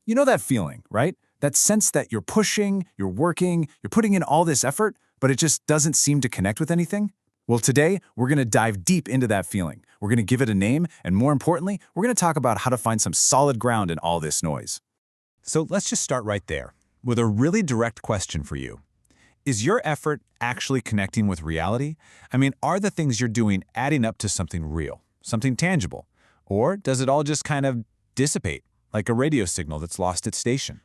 You know that feeling, right? That sense that you're pushing, you're working, you're putting in all this effort, but it just doesn't seem to connect with anything? Well, today, we're going to dive deep into that feeling. We're going to give it a name, and more importantly, we're going to talk about how to find some solid ground in all this noise. So let's just start right there with a really direct question for you. Is your effort actually connecting with reality? I mean, are the things you're doing adding up to something real, something tangible? Or does it all just kind of dissipate, like a radio signal that's lost its station?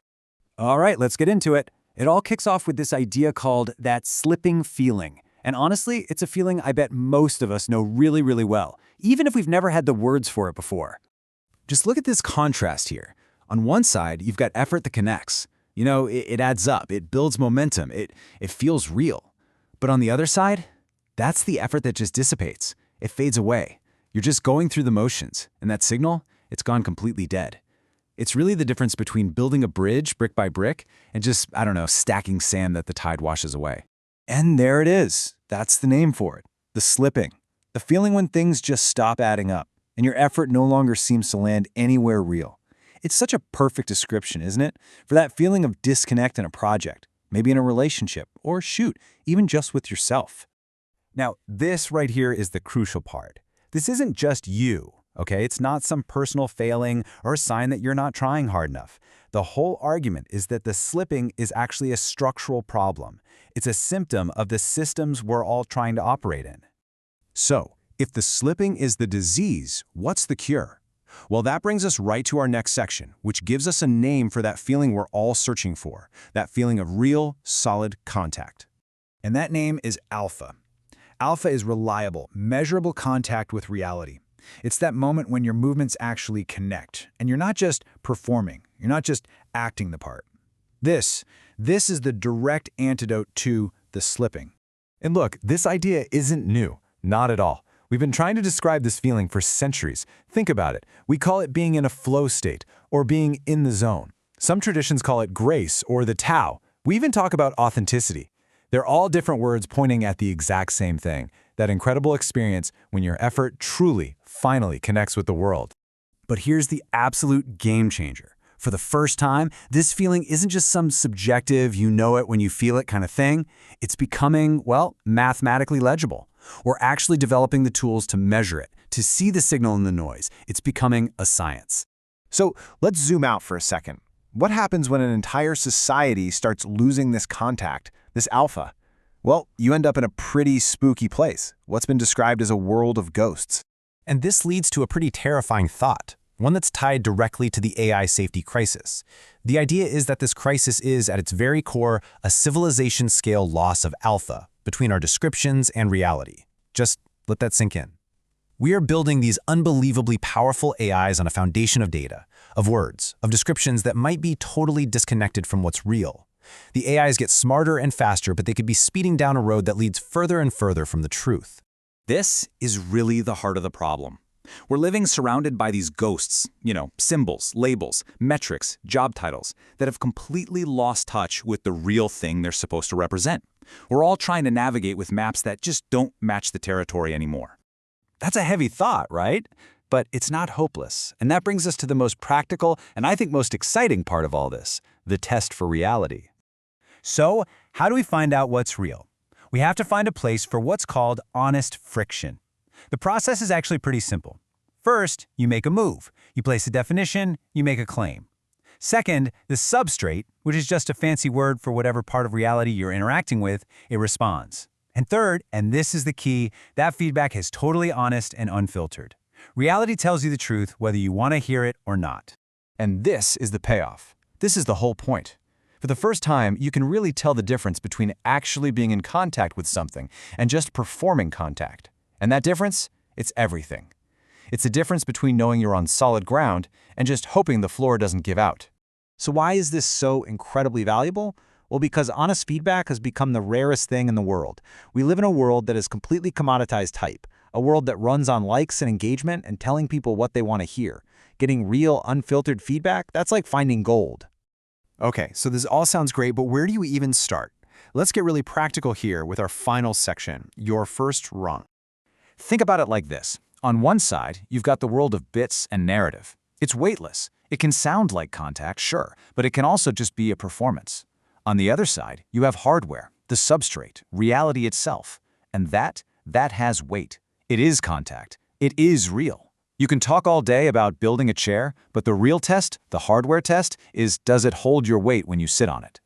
All right, let's get into it. It all kicks off with this idea called that slipping feeling. And honestly, it's a feeling I bet most of us know really, really well, even if we've never had the words for it before. Just look at this contrast here. On one side, you've got effort that connects. You know, it adds up, it builds momentum, it feels real. But on the other side, that's the effort that just dissipates. It fades away. You're just going through the motions, and that signal, it's gone completely dead. It's really the difference between building a bridge brick by brick and just, I don't know, stacking sand that the tide washes away. And there it is. That's the name for it. The slipping. The feeling when things just stop adding up, and your effort no longer seems to land anywhere real. It's such a perfect description, isn't it? For that feeling of disconnect in a project, maybe in a relationship, or shoot, even just with yourself. Now, this right here is the crucial part. This isn't just you, okay? It's not some personal failing or a sign that you're not trying hard enough. The whole argument is that the slipping is actually a structural problem. It's a symptom of the systems we're all trying to operate in. So, if the slipping is the disease, what's the cure? Well, that brings us right to our next section, which gives us a name for that feeling we're all searching for, that feeling of real, solid contact. And that name is alpha. Alpha is reliable, measurable contact with reality. It's that moment when your movements actually connect, and you're not just performing, you're not just acting the part. This is the direct antidote to the slipping. And look, this idea isn't new, not at all. We've been trying to describe this feeling for centuries. Think about it. We call it being in a flow state or being in the zone. Some traditions call it grace or the Tao. We even talk about authenticity. They're all different words pointing at the exact same thing, that incredible experience when your effort truly, finally connects with the world. But here's the absolute game changer. For the first time, this feeling isn't just some subjective, you know it when you feel it kind of thing. It's becoming, well, mathematically legible. We're actually developing the tools to measure it, to see the signal in the noise. It's becoming a science. So let's zoom out for a second. What happens when an entire society starts losing this contact, this alpha? Well, you end up in a pretty spooky place, what's been described as a world of ghosts. And this leads to a pretty terrifying thought, one that's tied directly to the AI safety crisis. The idea is that this crisis is, at its very core, a civilization-scale loss of alpha between our descriptions and reality. Just let that sink in. We are building these unbelievably powerful AIs on a foundation of data, of words, of descriptions that might be totally disconnected from what's real. The AIs get smarter and faster, but they could be speeding down a road that leads further and further from the truth. This is really the heart of the problem. We're living surrounded by these ghosts, symbols, labels, metrics, job titles, that have completely lost touch with the real thing they're supposed to represent. We're all trying to navigate with maps that just don't match the territory anymore. That's a heavy thought, right? But it's not hopeless. And that brings us to the most practical and I think most exciting part of all this, the test for reality. So, how do we find out what's real? We have to find a place for what's called honest friction. The process is actually pretty simple. First, you make a move. You place a definition, you make a claim. Second, the substrate, which is just a fancy word for whatever part of reality you're interacting with, it responds. And third, and this is the key, that feedback is totally honest and unfiltered. Reality tells you the truth whether you want to hear it or not. And this is the payoff. This is the whole point. For the first time, you can really tell the difference between actually being in contact with something and just performing contact. And that difference? It's everything. It's the difference between knowing you're on solid ground and just hoping the floor doesn't give out. So why is this so incredibly valuable? Well, because honest feedback has become the rarest thing in the world. We live in a world that is completely commoditized type, a world that runs on likes and engagement and telling people what they want to hear. Getting real, unfiltered feedback, that's like finding gold. Okay, so this all sounds great, but where do you even start? Let's get really practical here with our final section, your first rung. Think about it like this. On one side, you've got the world of bits and narrative. It's weightless. It can sound like contact, sure, but it can also just be a performance. On the other side, you have hardware, the substrate, reality itself. And that has weight. It is contact. It is real. You can talk all day about building a chair, but the real test, the hardware test, is does it hold your weight when you sit on it?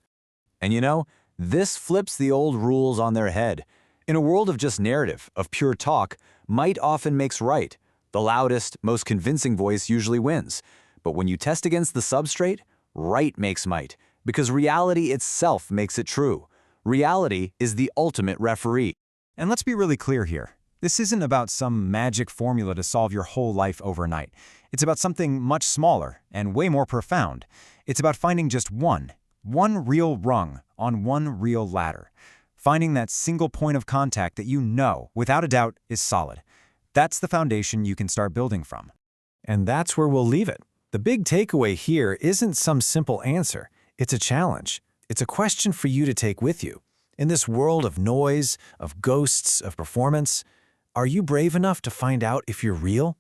And you know, this flips the old rules on their head. In a world of just narrative, of pure talk, might often makes right. The loudest, most convincing voice usually wins. But when you test against the substrate, right makes might, because reality itself makes it true. Reality is the ultimate referee. And let's be really clear here. This isn't about some magic formula to solve your whole life overnight. It's about something much smaller and way more profound. It's about finding just one real rung on one real ladder. Finding that single point of contact that you know, without a doubt, is solid. That's the foundation you can start building from. And that's where we'll leave it. The big takeaway here isn't some simple answer. It's a challenge. It's a question for you to take with you. In this world of noise, of ghosts, of performance, are you brave enough to find out if you're real?